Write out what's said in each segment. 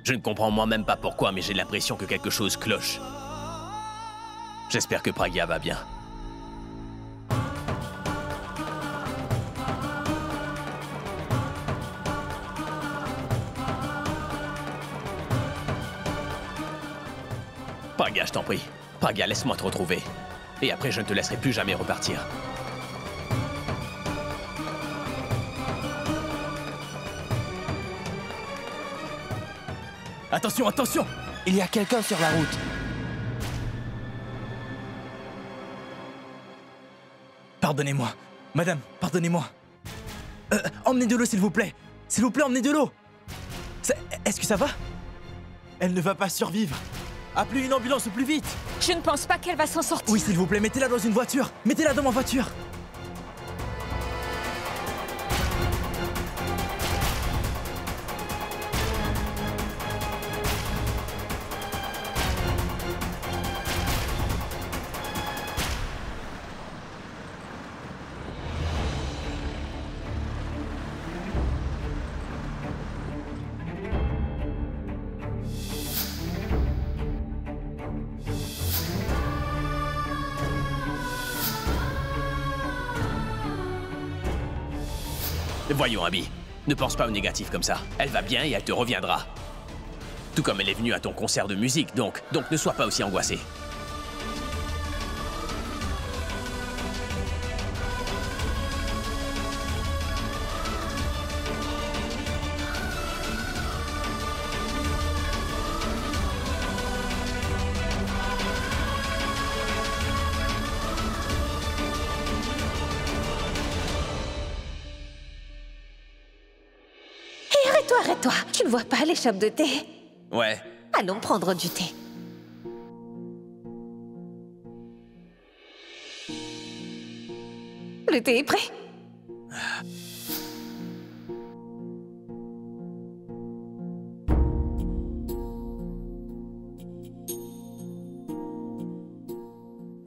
Je ne comprends moi-même pas pourquoi, mais j'ai l'impression que quelque chose cloche. J'espère que Pragya va bien. Pragya, je t'en prie. Pragya, laisse-moi te retrouver. Et après, je ne te laisserai plus jamais repartir. Attention, attention! Il y a quelqu'un sur la route. Pardonnez-moi. Madame, pardonnez-moi. Emmenez de l'eau, s'il vous plaît. S'il vous plaît, emmenez de l'eau. Est-ce que ça va? Elle ne va pas survivre. Appelez une ambulance au plus vite. Je ne pense pas qu'elle va s'en sortir. Oui, s'il vous plaît, mettez-la dans une voiture. Mettez-la dans ma voiture. Voyons, Abby, ne pense pas au négatif comme ça. Elle va bien et elle te reviendra. Tout comme elle est venue à ton concert de musique, donc ne sois pas aussi angoissé. Arrête-toi, tu ne vois pas l'échoppe de thé? Ouais. Allons prendre du thé. Le thé est prêt?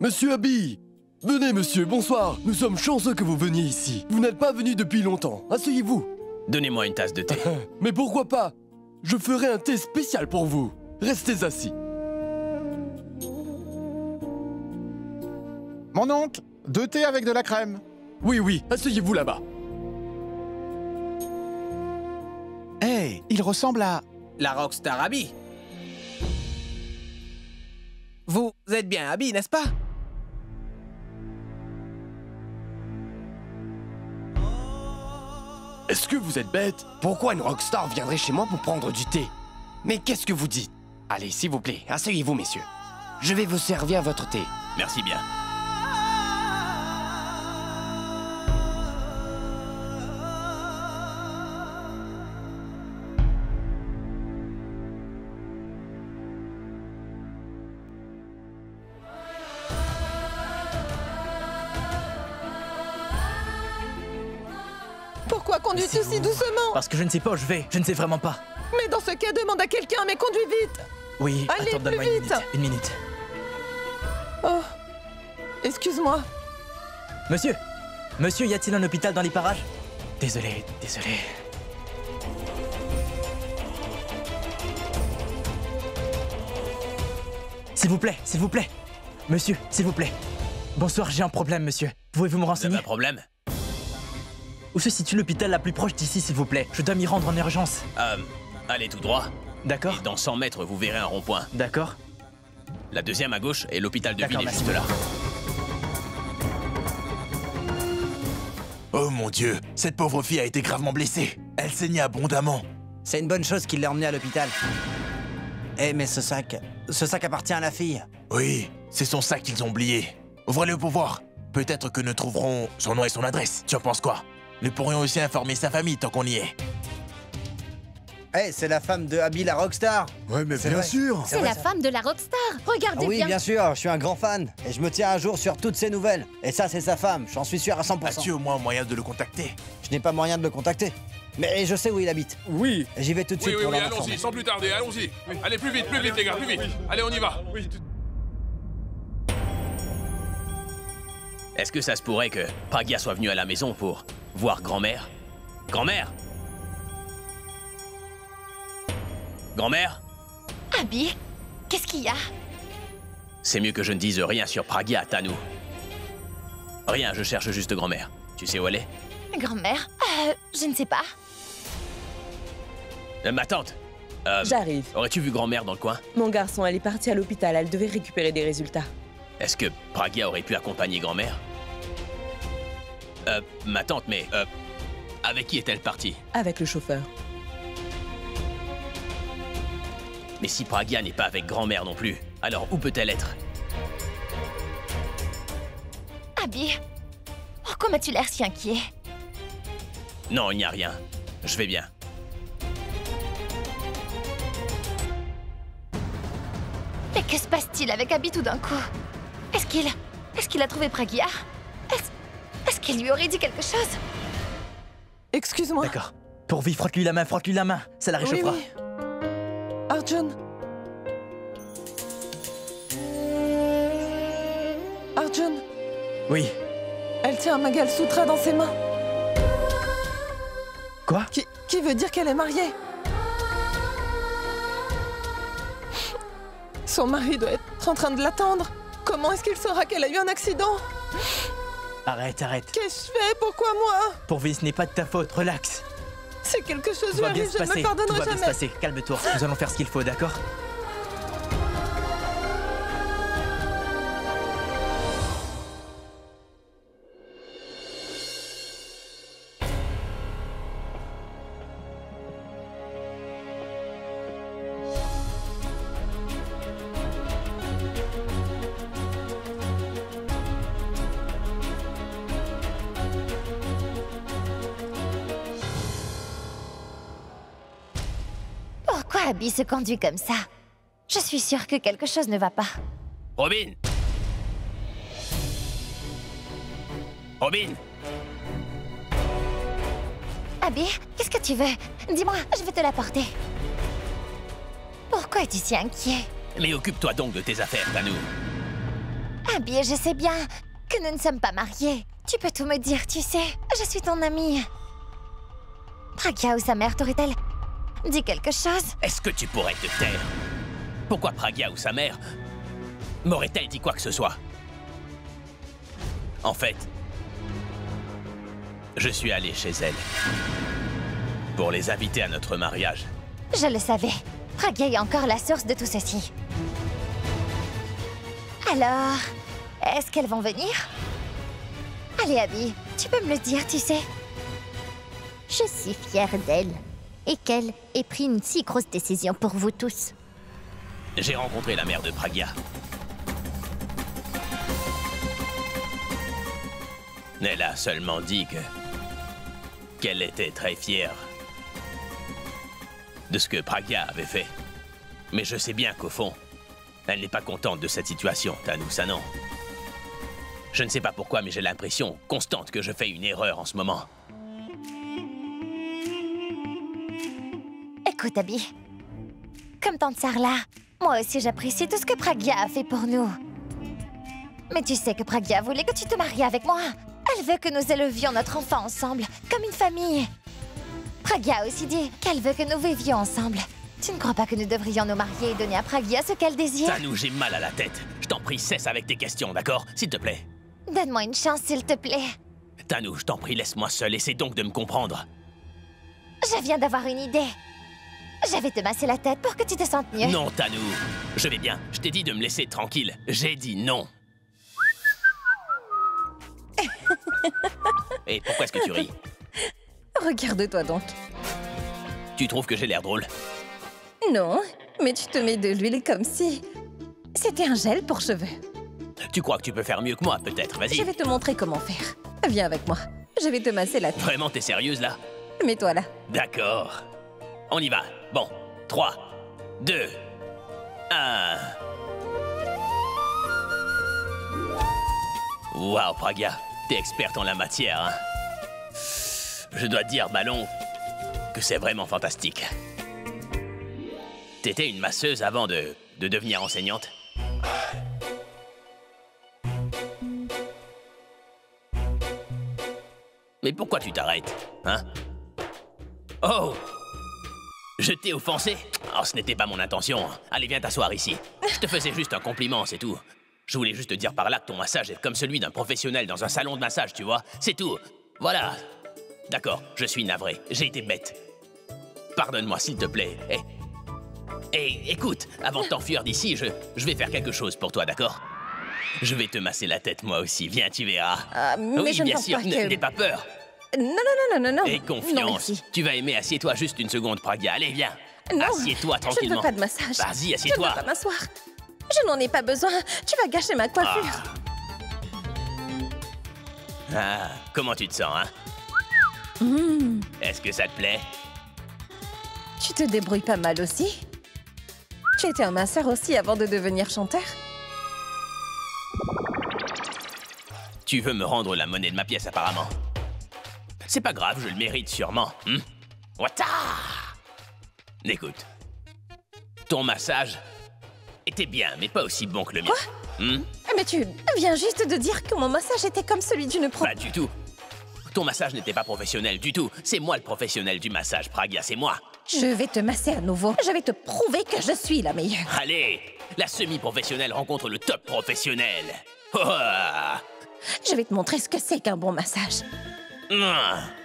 Monsieur Abby! Venez, monsieur, bonsoir. Nous sommes chanceux que vous veniez ici. Vous n'êtes pas venu depuis longtemps. Asseyez-vous. Donnez-moi une tasse de thé. Mais pourquoi pas? Je ferai un thé spécial pour vous. Restez assis. Mon oncle, 2 thés avec de la crème. Oui, asseyez-vous là-bas. Hey, il ressemble à... La rockstar Abby. Vous êtes bien Abby, n'est-ce pas? Est-ce que vous êtes bête? Pourquoi une rockstar viendrait chez moi pour prendre du thé? Mais qu'est-ce que vous dites? Allez, s'il vous plaît, asseyez-vous, messieurs. Je vais vous servir votre thé. Merci bien. Pourquoi conduis-tu si doucement? Parce que je ne sais pas où je vais. Je ne sais vraiment pas. Mais dans ce cas, demande à quelqu'un, mais conduis vite. Oui, Allez, attends, donne-moi plus une vite. minute. Une minute. Oh, excuse-moi. Monsieur! Monsieur, y a-t-il un hôpital dans les parages? Désolé. S'il vous plaît. Monsieur, s'il vous plaît. Bonsoir, j'ai un problème, monsieur. Pouvez-vous me Vous avez renseigner? un problème? Où se situe l'hôpital la plus proche d'ici, s'il vous plaît? Je dois m'y rendre en urgence. Allez tout droit. D'accord? Et dans 100 mètres, vous verrez un rond-point. D'accord. La deuxième à gauche et l'hôpital de D'accord, ville est merci. juste là. Oh mon Dieu, cette pauvre fille a été gravement blessée. Elle saignait abondamment. C'est une bonne chose qu'il l'ait emmenée à l'hôpital. Eh, mais ce sac appartient à la fille. Oui, c'est son sac qu'ils ont oublié. Ouvrez-le pour voir. Peut-être que nous trouverons son nom et son adresse. Tu en penses quoi? Nous pourrions aussi informer sa famille tant qu'on y est. Eh, c'est la femme de Abby la rockstar. Ouais, mais bien vrai. sûr. C'est la femme de la rockstar. Regardez Oui, bien. bien sûr, je suis un grand fan. Et je me tiens à jour sur toutes ces nouvelles. Et ça, c'est sa femme, j'en suis sûr à 100%. As-tu au moins moyen de le contacter? Je n'ai pas moyen de le contacter. Mais je sais où il habite. Oui. J'y vais tout de suite pour l'en allons-y, informer. sans plus tarder, allons-y. Allez, plus vite, les gars, plus vite. Allez, on y va. Est-ce que ça se pourrait que Pragya soit venue à la maison pour voir grand-mère? Grand-mère? Grand-mère? Abby, qu'est-ce qu'il y a? C'est mieux que je ne dise rien sur Pragya, Tanu. Rien, je cherche juste grand-mère. Tu sais où elle est? Grand-mère? Je ne sais pas. Ma tante. J'arrive. Aurais-tu vu grand-mère dans le coin? Mon garçon, elle est partie à l'hôpital. Elle devait récupérer des résultats. Est-ce que Pragya aurait pu accompagner grand-mère? Ma tante, mais... avec qui est-elle partie? Avec le chauffeur. Mais si Pragya n'est pas avec grand-mère non plus, alors où peut-elle être? Abby, pourquoi m'as-tu l'air si inquiet? Non, il n'y a rien. Je vais bien. Mais que se passe-t-il avec Abby tout d'un coup? Est-ce qu'il a trouvé Pragya? Est-ce qu'il lui aurait dit quelque chose? Excuse-moi. D'accord. Pourvu, frotte-lui la main. Ça la réchauffera. Oui. Arjun. Arjun. Oui. Elle tient un Mangal Sutra dans ses mains. Quoi? Qui veut dire qu'elle est mariée. Son mari doit être en train de l'attendre. Comment est-ce qu'il saura qu'elle a eu un accident? Arrête. Qu'ai-je fait? Pourquoi moi? Pourvu, ce n'est pas de ta faute, relax. Si quelque chose Tout lui va bien arrive, se je ne passer. me pardonnerai Tout va bien se jamais. passer. Calme-toi. Nous allons faire ce qu'il faut, d'accord? Pourquoi Abby se conduit comme ça? Je suis sûre que quelque chose ne va pas. Robin! Robin! Abby, qu'est-ce que tu veux? Dis-moi, je vais te l'apporter. Pourquoi es-tu si inquiet? Mais occupe-toi donc de tes affaires, Tanu. Abby, je sais bien que nous ne sommes pas mariés. Tu peux tout me dire, tu sais. Je suis ton amie. Pragya ou sa mère t'aurait-elle dit quelque chose? Est-ce que tu pourrais te taire? Pourquoi Pragya ou sa mère m'aurait-elle dit quoi que ce soit? En fait, je suis allé chez elle pour les inviter à notre mariage. Je le savais. Pragya est encore la source de tout ceci. Alors, est-ce qu'elles vont venir? Allez, Abby, tu peux me le dire, tu sais. Je suis fière d'elle. Et qu'elle ait pris une si grosse décision pour vous tous. J'ai rencontré la mère de Pragya. Elle a seulement dit qu'elle était très fière de ce que Pragya avait fait. Mais je sais bien qu'au fond, elle n'est pas contente de cette situation, Tanu, ça non. Je ne sais pas pourquoi, mais j'ai l'impression constante que je fais une erreur en ce moment. Écoute, Abby. Comme tante Sarla, moi aussi j'apprécie tout ce que Pragya a fait pour nous. Mais tu sais que Pragya voulait que tu te maries avec moi. Elle veut que nous élevions notre enfant ensemble, comme une famille. Pragya a aussi dit qu'elle veut que nous vivions ensemble. Tu ne crois pas que nous devrions nous marier et donner à Pragya ce qu'elle désire? Tanu, j'ai mal à la tête. Je t'en prie, cesse avec tes questions, d'accord? S'il te plaît. Donne-moi une chance, s'il te plaît. Tanu, je t'en prie, laisse-moi seul. Essaie donc de me comprendre. Je viens d'avoir une idée. Je vais te masser la tête pour que tu te sentes mieux. Non, Tanu. Je vais bien. Je t'ai dit de me laisser tranquille. J'ai dit non. Et pourquoi est-ce que tu ris? Regarde-toi donc. Tu trouves que j'ai l'air drôle? Non, mais tu te mets de l'huile comme si... c'était un gel pour cheveux. Tu crois que tu peux faire mieux que moi, peut-être? Vas-y. Je vais te montrer comment faire. Viens avec moi. Je vais te masser la tête. Vraiment, t'es sérieuse, là? Mets-toi là. D'accord. On y va. Bon. 3, 2, 1... Waouh, Pragya. T'es experte en la matière, hein? Je dois te dire, Ballon, que c'est vraiment fantastique. T'étais une masseuse avant de devenir enseignante? Mais pourquoi tu t'arrêtes, hein? Oh! Je t'ai offensé? Oh, ce n'était pas mon intention. Allez, viens t'asseoir ici. Je te faisais juste un compliment, c'est tout. Je voulais juste te dire par là que ton massage est comme celui d'un professionnel dans un salon de massage, tu vois. C'est tout. Voilà. D'accord, je suis navré. J'ai été bête. Pardonne-moi, s'il te plaît. Écoute, avant de t'enfuir d'ici, je vais faire quelque chose pour toi, d'accord? Je vais te masser la tête, moi aussi. Viens, tu verras. Mais oui, je ne bien pense sûr, pas que... n'aie pas peur. Non. Aie Non, confiance. merci. Tu vas aimer. Assieds-toi juste une seconde, Pragya. Allez, viens. Non, assieds-toi je ne tranquillement. veux pas de massage. Vas-y, Je assieds-toi. ne veux pas m'asseoir. Je n'en ai pas besoin. Tu vas gâcher ma coiffure. Comment tu te sens, hein? Est-ce que ça te plaît? Tu te débrouilles pas mal aussi. Tu étais un masseur aussi avant de devenir chanteur. Tu veux me rendre la monnaie de ma pièce, apparemment. C'est pas grave, je le mérite sûrement. Wata! Écoute, ton massage était bien, mais pas aussi bon que le mien. Mais tu viens juste de dire que mon massage était comme celui d'une pro... Pas du tout. Ton massage n'était pas professionnel du tout. C'est moi le professionnel du massage, Pragya, c'est moi. Je vais te masser à nouveau. Je vais te prouver que je suis la meilleure. Allez, la semi-professionnelle rencontre le top professionnel. Je vais te montrer ce que c'est qu'un bon massage.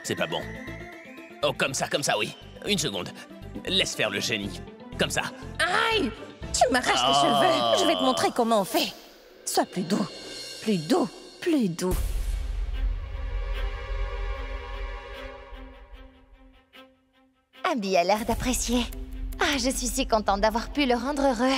C'est pas bon. Oh, comme ça, oui. Une seconde. Laisse faire le génie. Comme ça. Aïe! Tu m'arraches les cheveux. Je vais te montrer comment on fait. Sois plus doux. Plus doux. Plus doux. Abby a l'air d'apprécier. Ah, je suis si contente d'avoir pu le rendre heureux.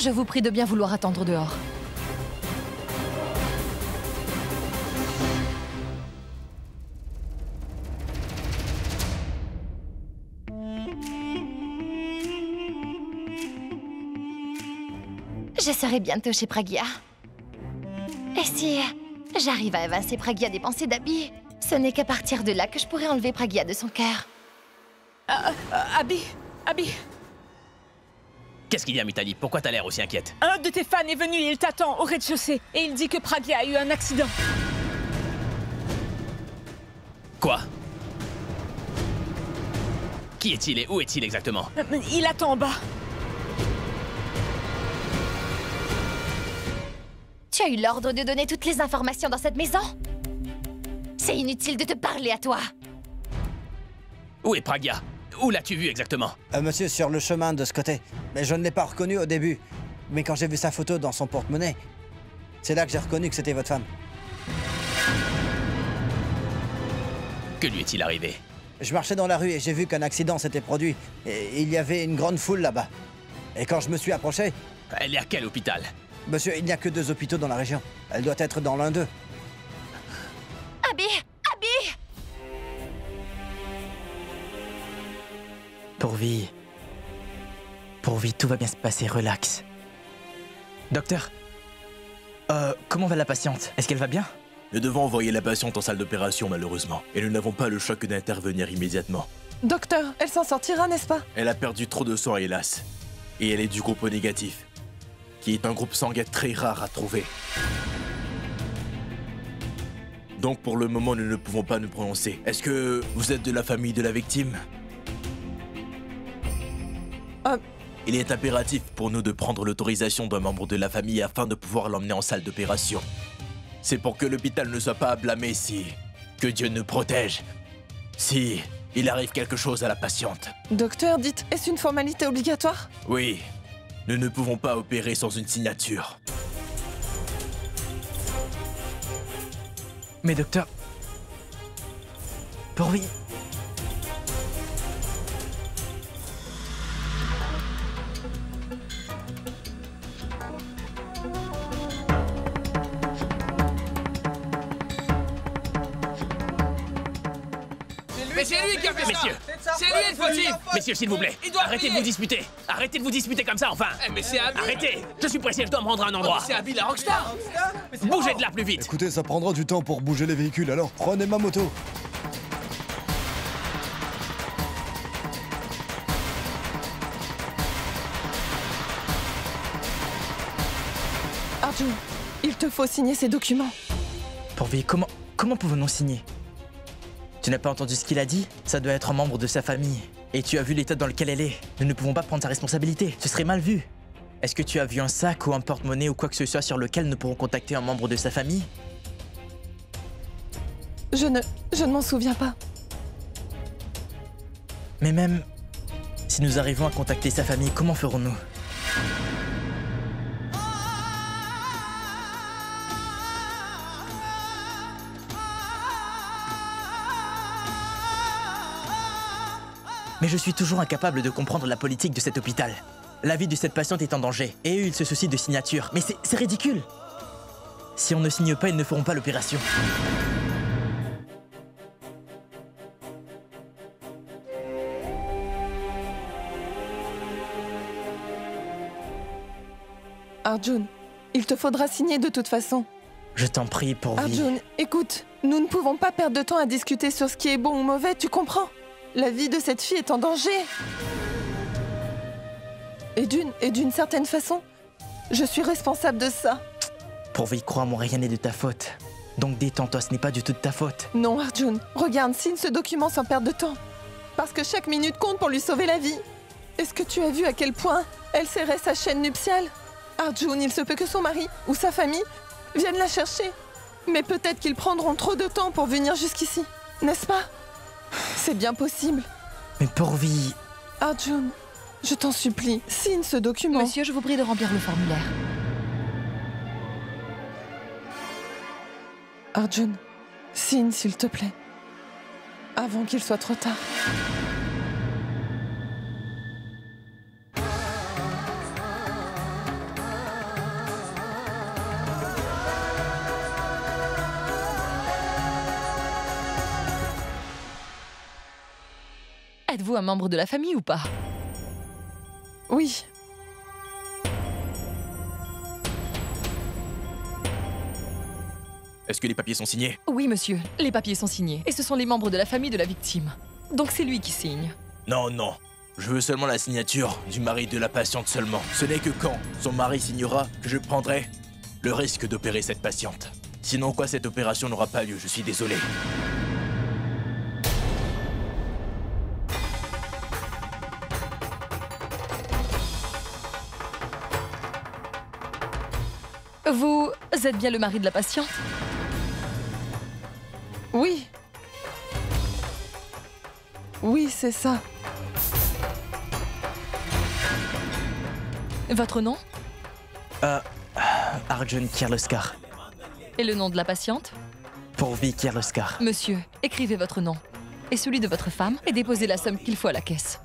Je vous prie de bien vouloir attendre dehors. Je serai bientôt chez Pragya. Et si j'arrive à évincer Pragya des pensées d'Abby, ce n'est qu'à partir de là que je pourrai enlever Pragya de son cœur. Abby. Qu'est-ce qu'il y a, Mutali? Pourquoi t'as l'air aussi inquiète? Un de tes fans est venu et il t'attend au rez-de-chaussée. Et il dit que Pragya a eu un accident. Quoi? Qui est-il et où est-il exactement? Il attend en bas. Tu as eu l'ordre de donner toutes les informations dans cette maison? C'est inutile de te parler à toi. Où est Pragya? Où l'as-tu vu exactement? Monsieur, sur le chemin de ce côté. Mais je ne l'ai pas reconnu au début. Mais quand j'ai vu sa photo dans son porte-monnaie, c'est là que j'ai reconnu que c'était votre femme. Que lui est-il arrivé? Je marchais dans la rue et j'ai vu qu'un accident s'était produit. Et il y avait une grande foule là-bas. Et quand je me suis approché... Elle est à quel hôpital? Monsieur, il n'y a que 2 hôpitaux dans la région. Elle doit être dans l'un d'eux. Abby! Pourvi, tout va bien se passer, relax. Docteur, comment va la patiente? Est-ce qu'elle va bien? Nous devons envoyer la patiente en salle d'opération, malheureusement. Et nous n'avons pas le choix que d'intervenir immédiatement. Docteur, elle s'en sortira, n'est-ce pas? Elle a perdu trop de sang, hélas. Et elle est du groupe O négatif, qui est un groupe sanguin très rare à trouver. Donc pour le moment, nous ne pouvons pas nous prononcer. Est-ce que vous êtes de la famille de la victime? Il est impératif pour nous de prendre l'autorisation d'un membre de la famille afin de pouvoir l'emmener en salle d'opération. C'est pour que l'hôpital ne soit pas à blâmer si... Que Dieu nous protège. Si il arrive quelque chose à la patiente. Docteur, dites, est-ce une formalité obligatoire? Oui, nous ne pouvons pas opérer sans une signature. Mais docteur... Pourvi... Mais c'est lui qui a fait ça! Messieurs, C'est lui le fautif. Messieurs, s'il vous plaît, arrêtez de vous disputer. Arrêtez de vous disputer comme ça, enfin. Mais c'est Abby. Arrêtez. Je suis pressé, je dois me rendre à un endroit. C'est Abby la rockstar. Bougez de là plus vite. Écoutez, ça prendra du temps pour bouger les véhicules, alors prenez ma moto. Arjun, il te faut signer ces documents. Pourvi, comment pouvons-nous signer? Tu n'as pas entendu ce qu'il a dit? Ça doit être un membre de sa famille. Et tu as vu l'état dans lequel elle est. Nous ne pouvons pas prendre sa responsabilité. Ce serait mal vu. Est-ce que tu as vu un sac ou un porte-monnaie ou quoi que ce soit sur lequel nous pourrons contacter un membre de sa famille? Je ne m'en souviens pas. Mais même si nous arrivons à contacter sa famille, comment ferons-nous? Mais je suis toujours incapable de comprendre la politique de cet hôpital. La vie de cette patiente est en danger, et eux, ils se soucient de signature. Mais c'est ridicule! Si on ne signe pas, ils ne feront pas l'opération. Arjun, il te faudra signer de toute façon. Je t'en prie, Pourvi. Arjun, écoute, nous ne pouvons pas perdre de temps à discuter sur ce qui est bon ou mauvais, tu comprends? La vie de cette fille est en danger. Et d'une certaine façon, je suis responsable de ça. Pourvi, crois-moi, rien n'est de ta faute. Donc détends-toi, ce n'est pas du tout de ta faute. Non, Arjun, regarde, signe ce document sans perdre de temps. Parce que chaque minute compte pour lui sauver la vie. Est-ce que tu as vu à quel point elle serrait sa chaîne nuptiale? Arjun, il se peut que son mari ou sa famille viennent la chercher. Mais peut-être qu'ils prendront trop de temps pour venir jusqu'ici, n'est-ce pas? C'est bien possible. Mais Pourvi... Arjun, je t'en supplie, signe ce document. Monsieur, je vous prie de remplir le formulaire. Arjun, signe s'il te plaît. Avant qu'il soit trop tard. Êtes-vous un membre de la famille ou pas? Oui. Est-ce que les papiers sont signés? Oui, monsieur. Les papiers sont signés. Et ce sont les membres de la famille de la victime. Donc c'est lui qui signe. Non, non. Je veux seulement la signature du mari de la patiente seulement. Ce n'est que quand son mari signera que je prendrai le risque d'opérer cette patiente. Sinon quoi, cette opération n'aura pas lieu, je suis désolé. Vous êtes bien le mari de la patiente? Oui. Oui, c'est ça. Votre nom? Arjun Kirloskar. Et le nom de la patiente? Pourvi Kirloskar. Monsieur, écrivez votre nom et celui de votre femme et déposez la somme qu'il faut à la caisse.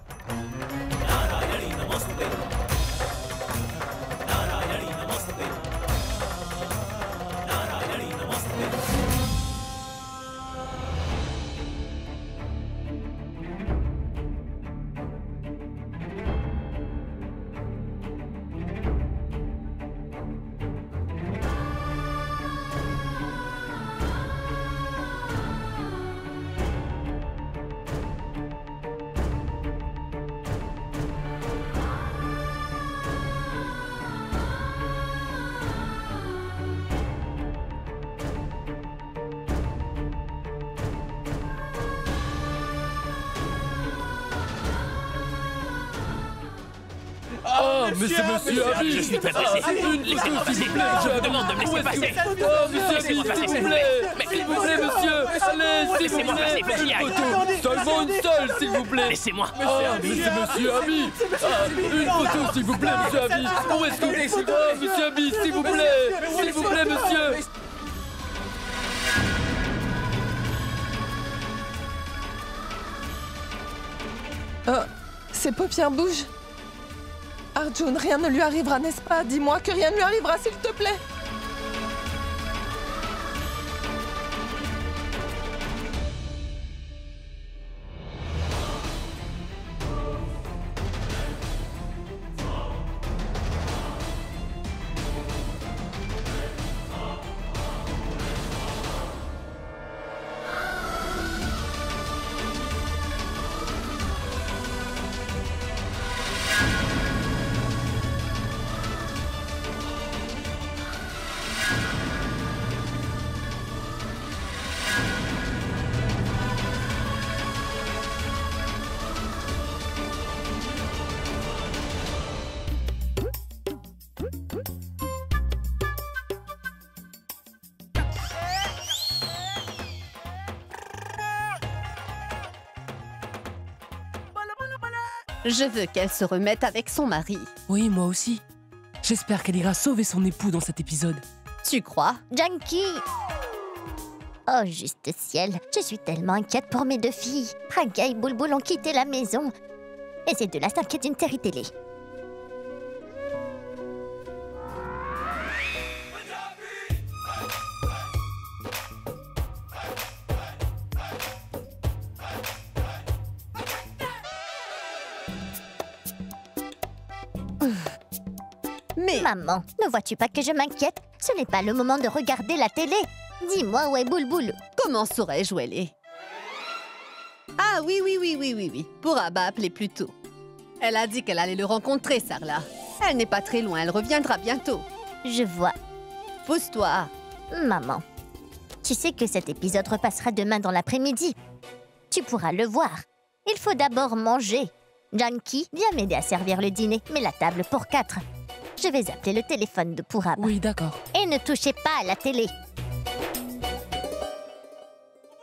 Ah, mais c'est monsieur Abby! Je suis très pressé. Laissez-moi passer. Je vous demande de me laisser passer. Oh, monsieur Abby, s'il vous plaît! S'il vous plaît, monsieur! Allez, s'il vous plaît! Laissez-moi passer, faut que j'y aille. Une photo! Seulement une seule, s'il vous plaît! Laissez-moi. Ah, mais c'est monsieur Abby! Ah, une photo, s'il vous plaît, monsieur Abby! Où est-ce que... Oh, monsieur Abby, s'il vous plaît! S'il vous plaît, monsieur! Ses paupières bougent. Arjun, rien ne lui arrivera, n'est-ce pas? Dis-moi que rien ne lui arrivera, s'il te plaît. Je veux qu'elle se remette avec son mari. Oui, moi aussi. J'espère qu'elle ira sauver son époux dans cet épisode. Tu crois? Junkie! Oh, juste ciel, je suis tellement inquiète pour mes deux filles. Pragya et Bulbul ont quitté la maison. Et c'est de la s'inquiète d'une série télé. Mais... Maman, ne vois-tu pas que je m'inquiète? Ce n'est pas le moment de regarder la télé. Dis-moi où est Bulbul. Comment saurais-je où elle est? Ah oui. Pourra appeler plus tôt. Elle a dit qu'elle allait le rencontrer, Sarla. Elle n'est pas très loin, elle reviendra bientôt. Je vois. Pousse-toi. Maman, tu sais que cet épisode repassera demain dans l'après-midi. Tu pourras le voir. Il faut d'abord manger. Junkie, viens m'aider à servir le dîner. Mets la table pour 4. Je vais appeler le téléphone de Purab. Oui, d'accord. Et ne touchez pas à la télé.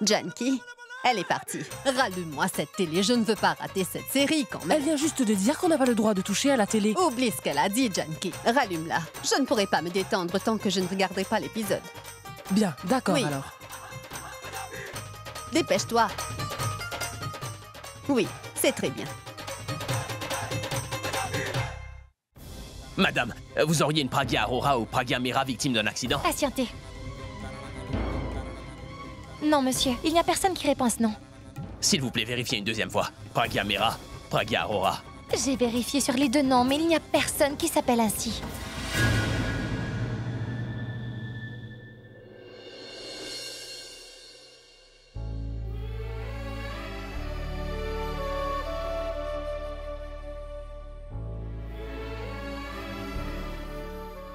Junkie, elle est partie. Rallume-moi cette télé, je ne veux pas rater cette série quand même. Elle vient juste de dire qu'on n'a pas le droit de toucher à la télé. Oublie ce qu'elle a dit, Junkie. Rallume-la. Je ne pourrai pas me détendre tant que je ne regarderai pas l'épisode. Bien, d'accord Oui. alors. Dépêche-toi. Oui, c'est très bien. Madame, vous auriez une Pragya Aurora ou Pragya Mera victime d'un accident? Patientez. Non, monsieur, il n'y a personne qui répond à ce nom. S'il vous plaît, vérifiez une deuxième fois. Pragya Mera, Pragya Aurora. J'ai vérifié sur les deux noms, mais il n'y a personne qui s'appelle ainsi.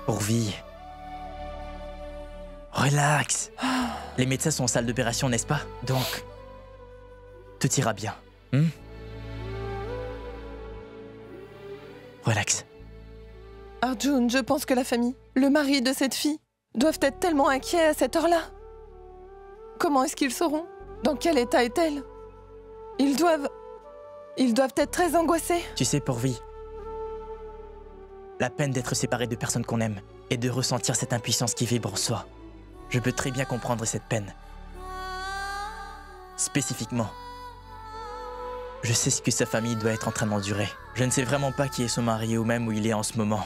Pourvi. Relax. Les médecins sont en salle d'opération, n'est-ce pas? Donc, tout ira bien. Relax. Arjun, je pense que la famille, le mari de cette fille, doivent être tellement inquiets à cette heure-là. Comment est-ce qu'ils sauront? Dans quel état est-elle? Ils doivent être très angoissés. Tu sais, Pourvi, la peine d'être séparé de personnes qu'on aime et de ressentir cette impuissance qui vibre en soi. Je peux très bien comprendre cette peine. Spécifiquement, je sais ce que sa famille doit être en train d'endurer. Je ne sais vraiment pas qui est son mari ou même où il est en ce moment.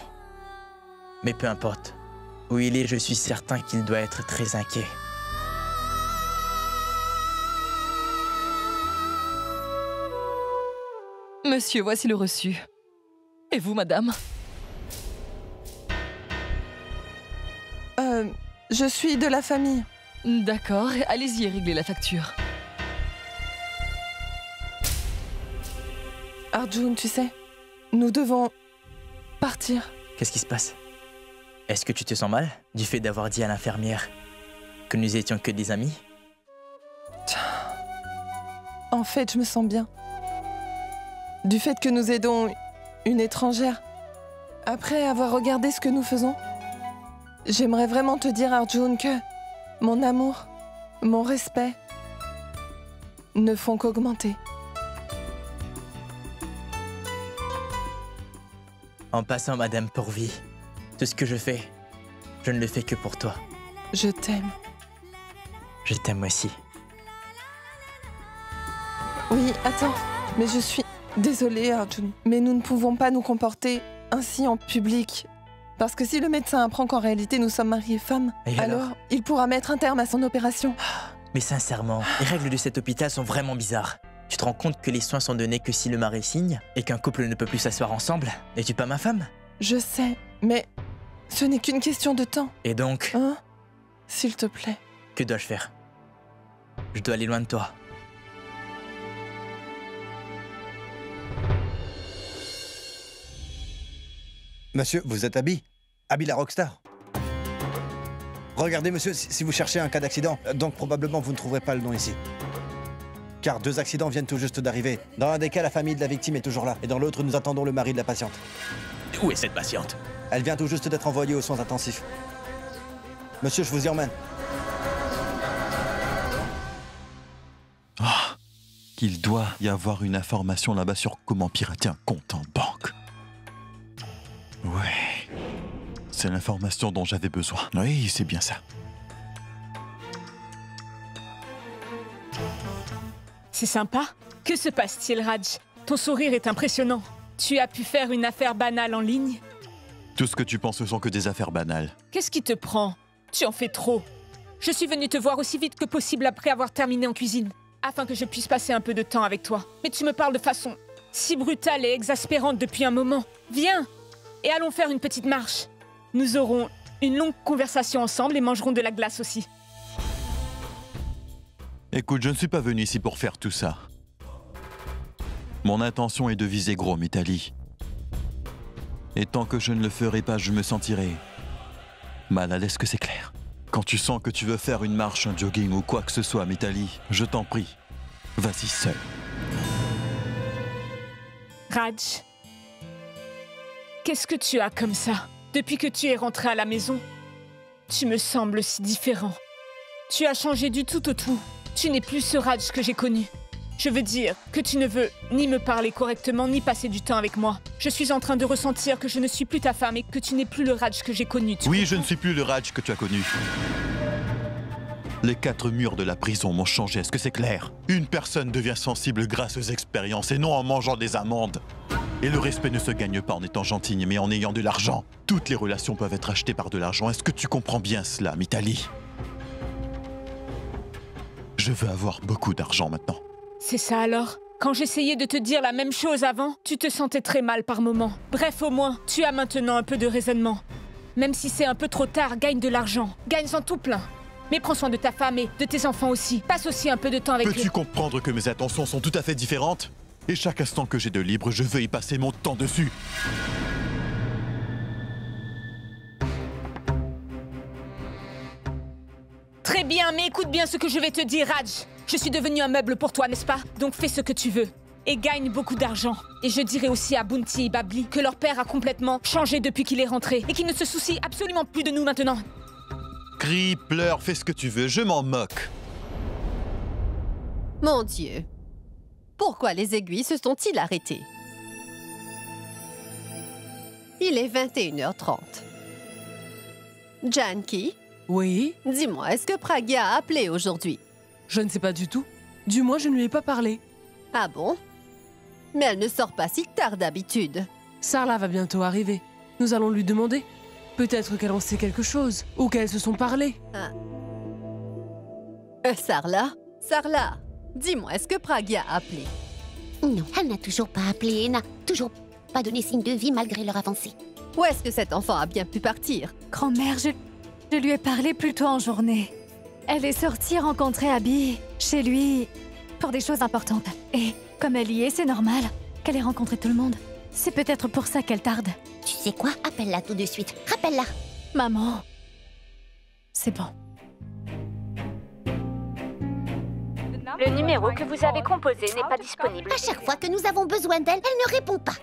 Mais peu importe. Où il est, je suis certain qu'il doit être très inquiet. Monsieur, voici le reçu. Et vous, madame? Je suis de la famille. D'accord, allez-y et réglez la facture. Arjun, tu sais, nous devons partir. Qu'est-ce qui se passe? Est-ce que tu te sens mal du fait d'avoir dit à l'infirmière que nous étions que des amis? En fait, je me sens bien. Du fait que nous aidons une étrangère. Après avoir regardé ce que nous faisons, j'aimerais vraiment te dire, Arjun, que mon amour, mon respect ne font qu'augmenter. En passant, Madame Pourvi, tout ce que je fais, je ne le fais que pour toi. Je t'aime. Je t'aime aussi. Oui, attends, mais je suis désolée, Arjun. Mais nous ne pouvons pas nous comporter ainsi en public. Parce que si le médecin apprend qu'en réalité nous sommes mari et femme, alors il pourra mettre un terme à son opération. Mais sincèrement, les règles de cet hôpital sont vraiment bizarres. Tu te rends compte que les soins sont donnés que si le mari signe et qu'un couple ne peut plus s'asseoir ensemble? N'es-tu pas ma femme? Je sais, mais ce n'est qu'une question de temps. Et donc? Hein? S'il te plaît. Que dois-je faire? Je dois aller loin de toi. Monsieur, vous êtes Abby? Abby la rockstar. Regardez, monsieur, si vous cherchez un cas d'accident, donc probablement vous ne trouverez pas le nom ici. Car 2 accidents viennent tout juste d'arriver. Dans un des cas, la famille de la victime est toujours là. Et dans l'autre, nous attendons le mari de la patiente. Où est cette patiente? Elle vient tout juste d'être envoyée aux soins intensifs. Monsieur, je vous y emmène. qu'il doit y avoir une information là-bas sur comment pirater un compte en banque. Ouais. C'est l'information dont j'avais besoin. Oui, c'est bien ça. C'est sympa. Que se passe-t-il, Raj? Ton sourire est impressionnant. Tu as pu faire une affaire banale en ligne? Tout ce que tu penses ne sont que des affaires banales. Qu'est-ce qui te prend? Tu en fais trop. Je suis venue te voir aussi vite que possible après avoir terminé en cuisine, afin que je puisse passer un peu de temps avec toi. Mais tu me parles de façon si brutale et exaspérante depuis un moment. Viens, et allons faire une petite marche. Nous aurons une longue conversation ensemble et mangerons de la glace aussi. Écoute, je ne suis pas venu ici pour faire tout ça. Mon intention est de viser gros, Mitali. Et tant que je ne le ferai pas, je me sentirai mal à l'aise, que c'est clair. Quand tu sens que tu veux faire une marche, un jogging ou quoi que ce soit, Mitali, je t'en prie, vas-y seul. Raj, qu'est-ce que tu as comme ça? Depuis que tu es rentré à la maison, tu me sembles si différent. Tu as changé du tout au tout. Tu n'es plus ce Raj que j'ai connu. Je veux dire que tu ne veux ni me parler correctement, ni passer du temps avec moi. Je suis en train de ressentir que je ne suis plus ta femme et que tu n'es plus le Raj que j'ai connu. Oui, je ne suis plus le Raj que tu as connu. Les 4 murs de la prison m'ont changé, est-ce que c'est clair? Une personne devient sensible grâce aux expériences et non en mangeant des amandes. Et le respect ne se gagne pas en étant gentil, mais en ayant de l'argent. Toutes les relations peuvent être achetées par de l'argent. Est-ce que tu comprends bien cela, Mitali? Je veux avoir beaucoup d'argent maintenant. C'est ça alors? Quand j'essayais de te dire la même chose avant, tu te sentais très mal par moments. Bref, au moins, tu as maintenant un peu de raisonnement. Même si c'est un peu trop tard, gagne de l'argent. Gagne-en tout plein. Mais prends soin de ta femme et de tes enfants aussi. Passe aussi un peu de temps avec eux. Peux-tu comprendre que mes intentions sont tout à fait différentes? Et chaque instant que j'ai de libre, je veux y passer mon temps dessus. Très bien, mais écoute bien ce que je vais te dire, Raj. Je suis devenu un meuble pour toi, n'est-ce pas? Donc fais ce que tu veux. Et gagne beaucoup d'argent. Et je dirai aussi à Bounty et Babli que leur père a complètement changé depuis qu'il est rentré. Et qu'il ne se soucie absolument plus de nous maintenant. Crie, pleure, fais ce que tu veux, je m'en moque. Mon Dieu. Pourquoi les aiguilles se sont-ils arrêtées? Il est 21h30. Janki? Oui? Dis-moi, est-ce que Pragya a appelé aujourd'hui? Je ne sais pas du tout. Du moins, je ne lui ai pas parlé. Ah bon? Mais elle ne sort pas si tard d'habitude. Sarla va bientôt arriver. Nous allons lui demander. Peut-être qu'elle en sait quelque chose, ou qu'elles se sont parlé. Ah. Sarla? Sarla, dis-moi, est-ce que Pragya a appelé? Non, elle n'a toujours pas appelé et n'a toujours pas donné signe de vie malgré leur avancée. Où est-ce que cet enfant a bien pu partir? Grand-mère, je lui ai parlé plus tôt en journée. Elle est sortie rencontrer Abby chez lui pour des choses importantes. Et comme elle y est, c'est normal qu'elle ait rencontré tout le monde. C'est peut-être pour ça qu'elle tarde. Tu sais quoi? Appelle-la tout de suite. Rappelle-la. Maman, c'est bon. Le numéro que vous avez composé n'est pas disponible. À chaque fois que nous avons besoin d'elle, elle ne répond pas.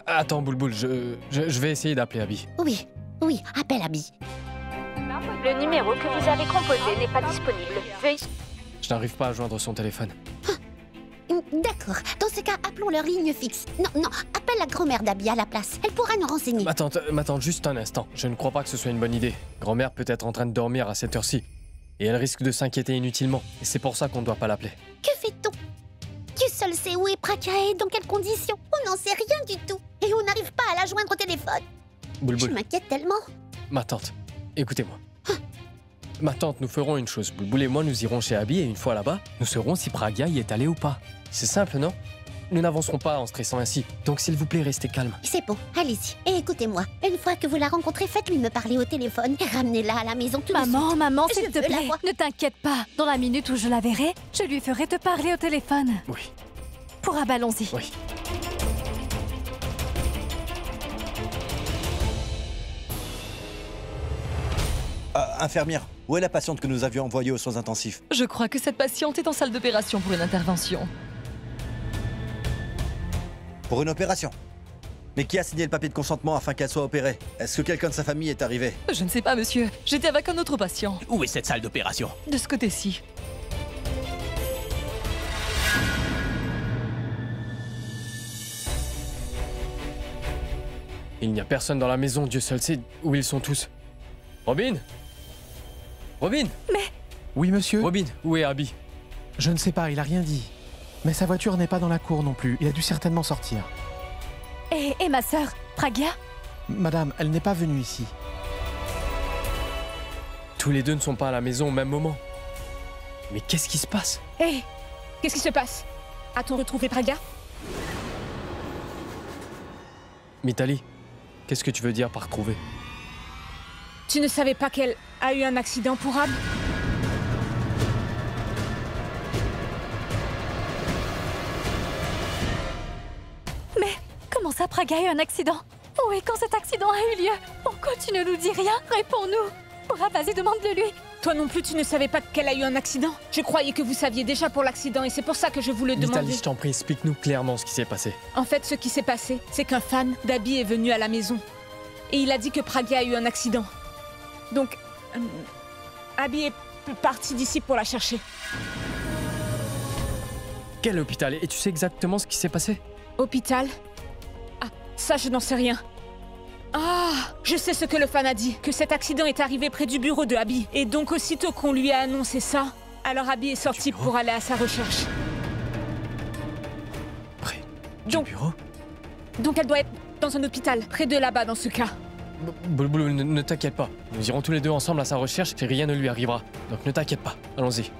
Attends, Boulboul, je vais essayer d'appeler Abby. Oui, appelle Abby. Le numéro que vous avez composé n'est pas disponible. Veuillez... Je n'arrive pas à joindre son téléphone. D'accord. Dans ce cas, appelons leur ligne fixe. Non, appelle la grand-mère d'Abby à la place. Elle pourra nous renseigner. Ma tante, juste un instant. Je ne crois pas que ce soit une bonne idée. Grand-mère peut être en train de dormir à cette heure-ci. Et elle risque de s'inquiéter inutilement. Et c'est pour ça qu'on ne doit pas l'appeler. Que fait-on? Dieu seul sait où est Pragya et dans quelles conditions. On n'en sait rien du tout. Et on n'arrive pas à la joindre au téléphone. Boulboul. Je m'inquiète tellement. Ma tante, écoutez-moi. Ma tante, nous ferons une chose. Boulboul et moi, nous irons chez Abby et une fois là-bas, nous saurons si Pragya y est allé ou pas. C'est simple, non? Nous n'avancerons pas en stressant ainsi. Donc s'il vous plaît, restez calme. C'est bon, allez-y. Et écoutez-moi, une fois que vous la rencontrez, faites-lui me parler au téléphone et ramenez-la à la maison tout de suite. Maman, s'il Je te veux la plaît, voir. ne t'inquiète pas. Dans la minute où je la verrai, je lui ferai te parler au téléphone. Oui. Pour Abba, allons-y. Oui. Infirmière, où est la patiente que nous avions envoyée aux soins intensifs? Je crois que cette patiente est en salle d'opération pour une intervention. Pour une opération? Mais qui a signé le papier de consentement afin qu'elle soit opérée? Est-ce que quelqu'un de sa famille est arrivé? Je ne sais pas, monsieur. J'étais avec un autre patient. Où est cette salle d'opération? De ce côté-ci. Il n'y a personne dans la maison, Dieu seul sait où ils sont tous. Robin? Robin? Mais... Oui, monsieur? Robin, où est Abby? Je ne sais pas, il a rien dit. Mais sa voiture n'est pas dans la cour non plus. Il a dû certainement sortir. Et ma sœur, Pragya? Madame, elle n'est pas venue ici. Tous les deux ne sont pas à la maison au même moment. Mais qu'est-ce qui se passe? Hé, qu'est-ce qui se passe? A-t-on retrouvé Pragya? Mitali, qu'est-ce que tu veux dire par trouver? Tu ne savais pas qu'elle a eu un accident pour Ab? Mais comment ça, Pragya a eu un accident? Où et quand cet accident a eu lieu? Pourquoi tu ne nous dis rien? Réponds-nous! Pourra, vas-y, demande-le lui! Toi non plus, tu ne savais pas qu'elle a eu un accident? Je croyais que vous saviez déjà pour l'accident et c'est pour ça que je vous le demandais. Mitali, je t'en prie, explique-nous clairement ce qui s'est passé. En fait, ce qui s'est passé, c'est qu'un fan d'Abby est venu à la maison. Et il a dit que Pragya a eu un accident. Donc, Abby est partie d'ici pour la chercher. Quel hôpital? Et tu sais exactement ce qui s'est passé? Hôpital? Ah, ça je n'en sais rien. Ah, je sais ce que le fan a dit, que cet accident est arrivé près du bureau de Abby. Et donc aussitôt qu'on lui a annoncé ça, alors Abby est sortie pour aller à sa recherche. Près du bureau? Donc elle doit être dans un hôpital, près de là-bas dans ce cas. Bulbul, ne t'inquiète pas. Nous irons tous les deux ensemble à sa recherche et rien ne lui arrivera. Donc ne t'inquiète pas. Allons-y.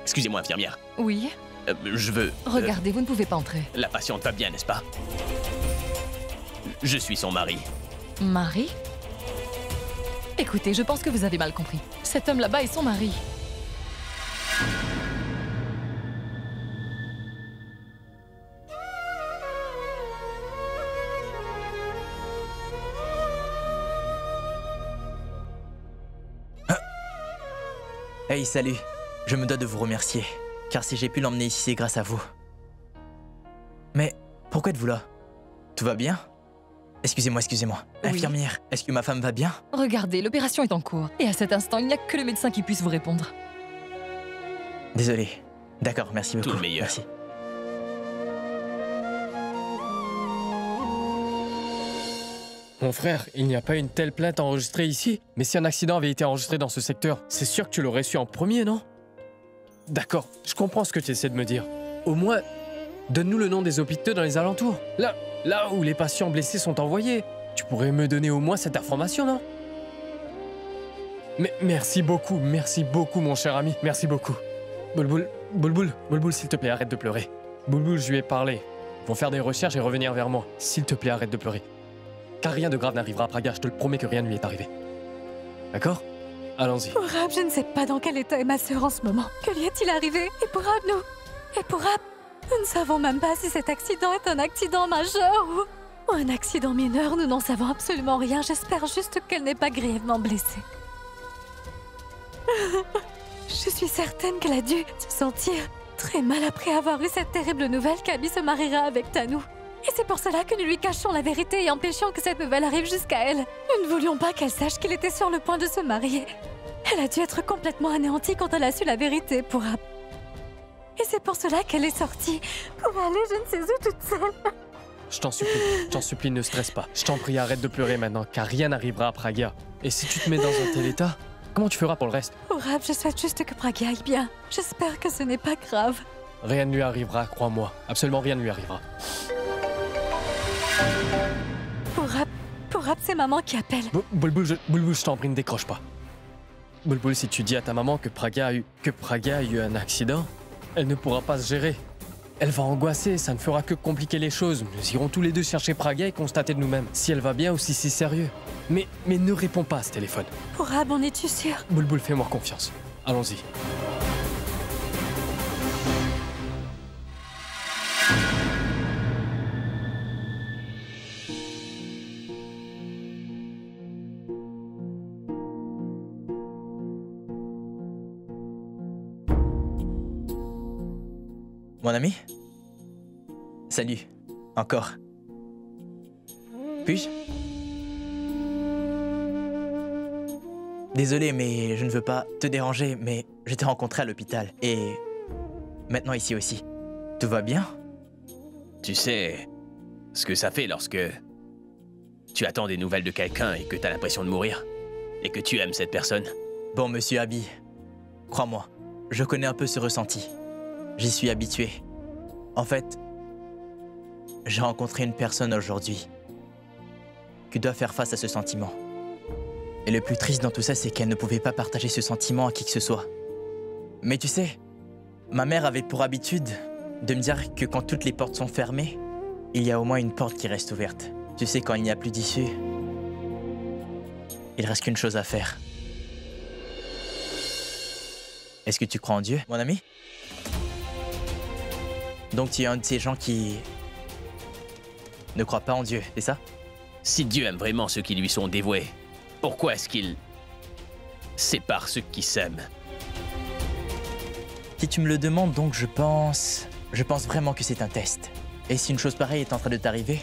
Excusez-moi, infirmière. Oui? Je veux... Regardez, vous ne pouvez pas entrer. La patiente va bien, n'est-ce pas? Je suis son mari. Mari? Écoutez, je pense que vous avez mal compris. Cet homme là-bas est son mari. Hey, salut. Je me dois de vous remercier, car si j'ai pu l'emmener ici, c'est grâce à vous. Mais pourquoi êtes-vous là? Tout va bien? Excusez-moi. Oui. Infirmière, est-ce que ma femme va bien? Regardez, l'opération est en cours. Et à cet instant, il n'y a que le médecin qui puisse vous répondre. Désolé. D'accord, merci beaucoup. Tout le meilleur. Merci. Mon frère, il n'y a pas une telle plainte enregistrée ici. Mais si un accident avait été enregistré dans ce secteur, c'est sûr que tu l'aurais su en premier, non? D'accord, je comprends ce que tu essaies de me dire. Au moins, donne-nous le nom des hôpitaux dans les alentours. Là où les patients blessés sont envoyés. Tu pourrais me donner au moins cette information, non? Mais merci beaucoup, mon cher ami. Merci beaucoup. Bulbul, s'il te plaît, arrête de pleurer. Bulbul, je lui ai parlé. Ils vont faire des recherches et revenir vers moi. S'il te plaît, arrête de pleurer. Car rien de grave n'arrivera à Pragya, je te le promets que rien ne lui est arrivé. D'accord? Allons-y. Pourab, je ne sais pas dans quel état est ma sœur en ce moment. Que lui est-il arrivé? Et Pourab, nous ne savons même pas si cet accident est un accident majeur ou un accident mineur. Nous n'en savons absolument rien. J'espère juste qu'elle n'est pas grièvement blessée. Je suis certaine qu'elle a dû se sentir très mal après avoir eu cette terrible nouvelle qu'Abby se mariera avec Tanu. Et c'est pour cela que nous lui cachons la vérité et empêchons que cette nouvelle arrive jusqu'à elle. Nous ne voulions pas qu'elle sache qu'il était sur le point de se marier. Elle a dû être complètement anéantie quand elle a su la vérité, Pourab. Et c'est pour cela qu'elle est sortie, pour aller je ne sais où toute seule. Je t'en supplie, ne stresse pas. Je t'en prie, arrête de pleurer maintenant, car rien n'arrivera à Pragya. Et si tu te mets dans un tel état, comment tu feras pour le reste? Pourab, je souhaite juste que Pragya aille bien. J'espère que ce n'est pas grave. Rien ne lui arrivera, crois-moi. Absolument rien ne lui arrivera. Pourab, c'est maman qui appelle. Bulbul, je t'en prie, ne décroche pas. Bulbul, si tu dis à ta maman que Pragya a eu un accident, elle ne pourra pas se gérer. Elle va angoisser, ça ne fera que compliquer les choses. Nous irons tous les deux chercher Pragya et constater de nous-mêmes si elle va bien ou si c'est sérieux. Mais ne réponds pas à ce téléphone. Pourab, en es-tu sûr? Bulbul, fais-moi confiance. Allons-y. ami? Salut. Encore. Puis-je? Désolé, mais je ne veux pas te déranger, mais je t'ai rencontré à l'hôpital. Et maintenant ici aussi. Tout va bien? Tu sais ce que ça fait lorsque tu attends des nouvelles de quelqu'un et que t'as l'impression de mourir? Et que tu aimes cette personne? Bon, monsieur Abby, crois-moi, je connais un peu ce ressenti. J'y suis habitué. En fait, j'ai rencontré une personne aujourd'hui qui doit faire face à ce sentiment. Et le plus triste dans tout ça, c'est qu'elle ne pouvait pas partager ce sentiment à qui que ce soit. Mais tu sais, ma mère avait pour habitude de me dire que quand toutes les portes sont fermées, il y a au moins une porte qui reste ouverte. Tu sais, quand il n'y a plus d'issue, il reste qu'une chose à faire. Est-ce que tu crois en Dieu, mon ami? Donc tu es un de ces gens qui ne croient pas en Dieu, c'est ça? Si Dieu aime vraiment ceux qui lui sont dévoués, pourquoi est-ce qu'il sépare ceux qui s'aiment? Si tu me le demandes, donc je pense vraiment que c'est un test. Et si une chose pareille est en train de t'arriver,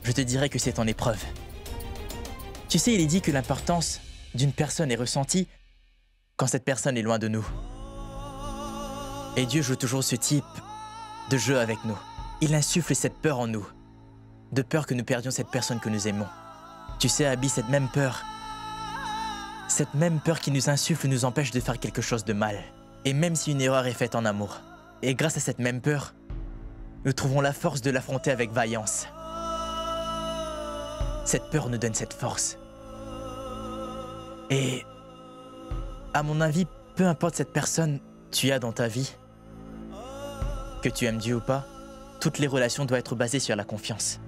je te dirais que c'est en épreuve. Tu sais, il est dit que l'importance d'une personne est ressentie quand cette personne est loin de nous. Et Dieu joue toujours ce type de jeu avec nous. Il insuffle cette peur en nous, de peur que nous perdions cette personne que nous aimons. Tu sais, Abby, cette même peur qui nous insuffle nous empêche de faire quelque chose de mal. Et même si une erreur est faite en amour, et grâce à cette même peur, nous trouvons la force de l'affronter avec vaillance. Cette peur nous donne cette force. Et à mon avis, peu importe cette personne que tu as dans ta vie, que tu aimes Dieu ou pas, toutes les relations doivent être basées sur la confiance.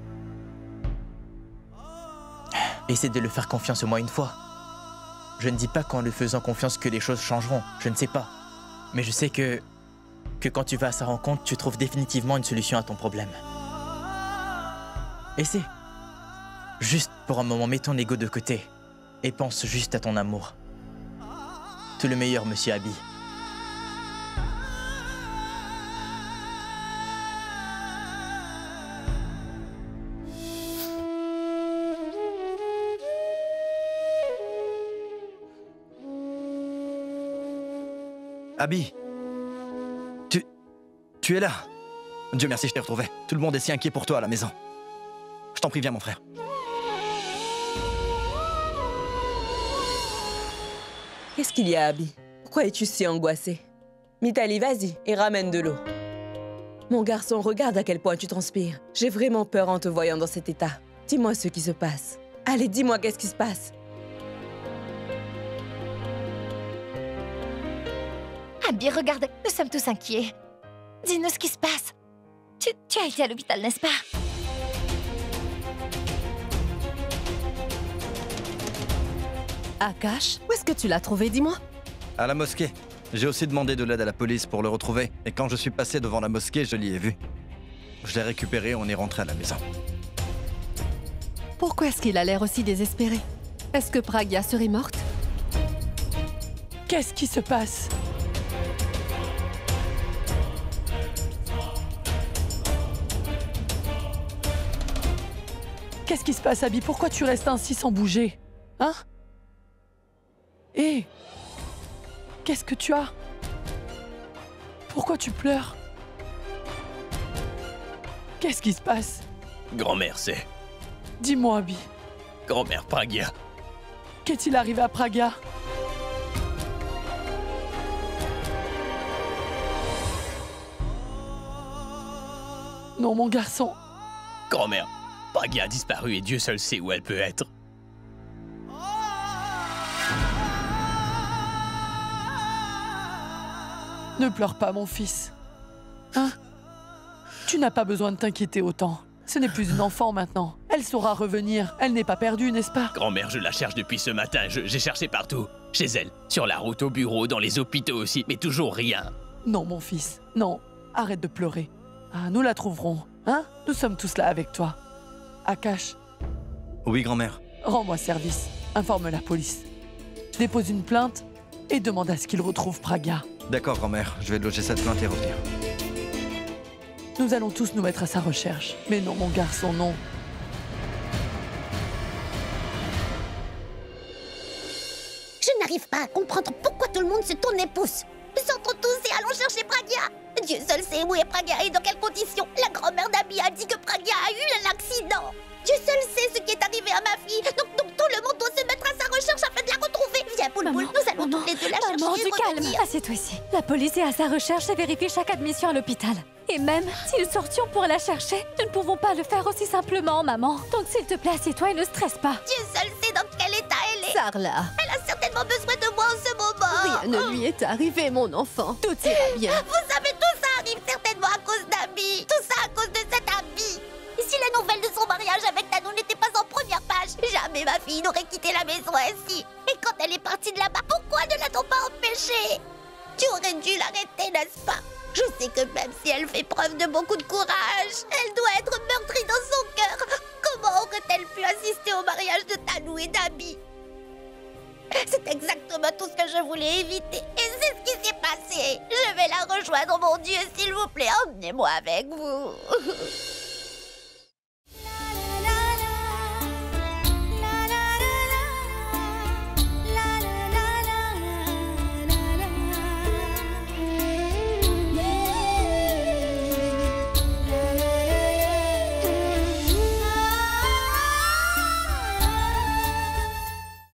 Essaie de le faire confiance au moins une fois. Je ne dis pas qu'en le faisant confiance que les choses changeront, je ne sais pas. Mais je sais que quand tu vas à sa rencontre, tu trouves définitivement une solution à ton problème. Essaie. Juste pour un moment, mets ton ego de côté et pense juste à ton amour. Tout le meilleur, monsieur Abby. Abby, tu es là. Dieu merci, je t'ai retrouvé. Tout le monde est si inquiet pour toi à la maison. Je t'en prie, viens mon frère. Qu'est-ce qu'il y a, Abby? Pourquoi es-tu si angoissée? Mitali, vas-y et ramène de l'eau. Mon garçon, regarde à quel point tu transpires. J'ai vraiment peur en te voyant dans cet état. Dis-moi ce qui se passe. Allez, dis-moi qu'est-ce qui se passe. Abby, regarde, nous sommes tous inquiets. Dis-nous ce qui se passe. Tu as été à l'hôpital, n'est-ce pas? Akash, où est-ce que tu l'as trouvé, dis-moi? À la mosquée. J'ai aussi demandé de l'aide à la police pour le retrouver. Et quand je suis passé devant la mosquée, je l'y ai vu. Je l'ai récupéré, on est rentré à la maison. Pourquoi est-ce qu'il a l'air aussi désespéré? Est-ce que Pragya serait morte? Qu'est-ce qui se passe? Qu'est-ce qui se passe, Abby? Pourquoi tu restes ainsi sans bouger? Hein? Hé! Qu'est-ce que tu as? Pourquoi tu pleures? Qu'est-ce qui se passe? Grand-mère, c'est... Dis-moi, Abby. Grand-mère Pragya. Qu'est-il arrivé à Pragya? Non, mon garçon. Grand-mère, Pragya a disparu et Dieu seul sait où elle peut être. Ne pleure pas, mon fils. Hein? Tu n'as pas besoin de t'inquiéter autant. Ce n'est plus une enfant maintenant. Elle saura revenir. Elle n'est pas perdue, n'est-ce pas? Grand-mère, je la cherche depuis ce matin. J'ai cherché partout. Chez elle, sur la route, au bureau, dans les hôpitaux aussi, mais toujours rien. Non, mon fils. Non. Arrête de pleurer. Ah, nous la trouverons. Hein? Nous sommes tous là avec toi. Akash. Oui, grand-mère. Rends-moi service. Informe la police. Dépose une plainte et demande à ce qu'ils retrouvent Pragya. D'accord, grand-mère. Je vais loger cette plainte et revenir. Nous allons tous nous mettre à sa recherche. Mais non, mon garçon, non. Je n'arrive pas à comprendre pourquoi tout le monde se tourne les pouces. Sortons tous et allons chercher Pragya. Dieu seul sait où est Pragya et dans quelles conditions. La grand-mère d'Abby a dit que Pragya a eu un accident. Dieu seul sait ce qui est arrivé à ma fille. Donc tout le monde doit se mettre à sa recherche afin de la retrouver. Viens, Boulboul, nous allons toutes les deux la chercher Maman, et du calme. revenir. Assieds-toi ici. La police est à sa recherche et vérifie chaque admission à l'hôpital. Et même si nous sortions pour la chercher, nous ne pouvons pas le faire aussi simplement, maman. Donc s'il te plaît, assieds-toi et ne stresse pas. Dieu seul sait dans quel état elle est. Sarla, Elle a certainement besoin de moi en ce moment. rien ne lui est arrivé, mon enfant. Tout ira bien. Vous savez, tout ça arrive certainement à cause d'Abby. Tout ça à cause de cette Abby. Et si la nouvelle de son mariage avec Nanou n'était pas en première page, jamais ma fille n'aurait quitté la maison ainsi. Et quand elle est partie de là-bas, pourquoi ne l'a-t-on pas empêchée? Tu aurais dû l'arrêter, n'est-ce pas? Je sais que même si elle fait preuve de beaucoup de courage, elle doit être meurtrie dans son cœur. Comment aurait-elle pu assister au mariage de Nanou et d'Abby? C'est exactement tout ce que je voulais éviter. Et c'est ce qui s'est passé. Je vais la rejoindre, mon Dieu, s'il vous plaît, emmenez-moi avec vous.